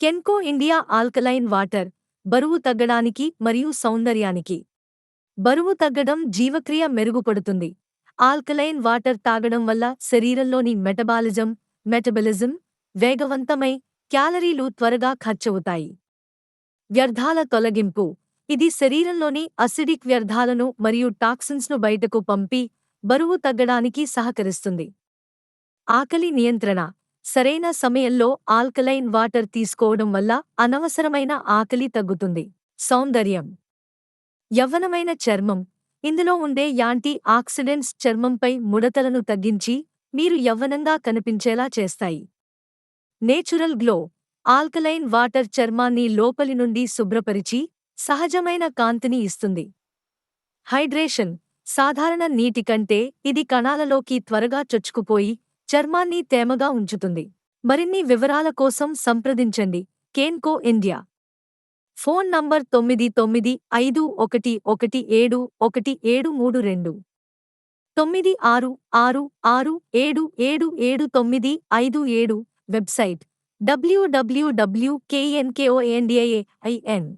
కెన్కో India alkaline water బరువు తగ్గడానికి మరియు సౌందర్యానికి. బరువు తగ్గడం జీవక్రియ మెరుగుపడుతుంది. ఆల్కలైన్ వాటర్ తాగడం వల్ల శరీరంలోని మెటబాలిజం వేగవంతమై క్యాలరీలు త్వరగా ఖర్చవుతాయి. వ్యర్థాల తొలగింపు. ఇది శరీరంలోని అసిడిక్ వ్యర్థాలను మరియు టాక్సిన్స్ను బయటకు పంపి బరువు తగ్గడానికి సహకరిస్తుంది. ఆకలి నియంత్రణ. సరైన సమయంలో ఆల్కలైన్ వాటర్ తీసుకోవడం వల్ల అనవసరమైన ఆకలి తగ్గుతుంది. సౌందర్యం. యవ్వనమైన చర్మం. ఇందులో ఉండే యాంటీ ఆక్సిడెంట్స్ చర్మంపై ముడతలను తగ్గించి మీరు యవ్వనంగా కనిపించేలా చేస్తాయి. Natural glow. ఆల్కలైన్ వాటర్ చర్మాన్ని లోపలి నుండి శుభ్రపరిచి సహజమైన కాంతిని ఇస్తుంది. హైడ్రేషన్. సాధారణ నీటి కంటే ఇది కణాలలోకి త్వరగా చొచ్చుకుపోయి చర్మాన్ని తేమగా ఉంచుతుంది. మరిన్ని వివరాల కోసం సంప్రదించండి Kenko India. Phone number 9951171732 9666677795 website www.knkondia.in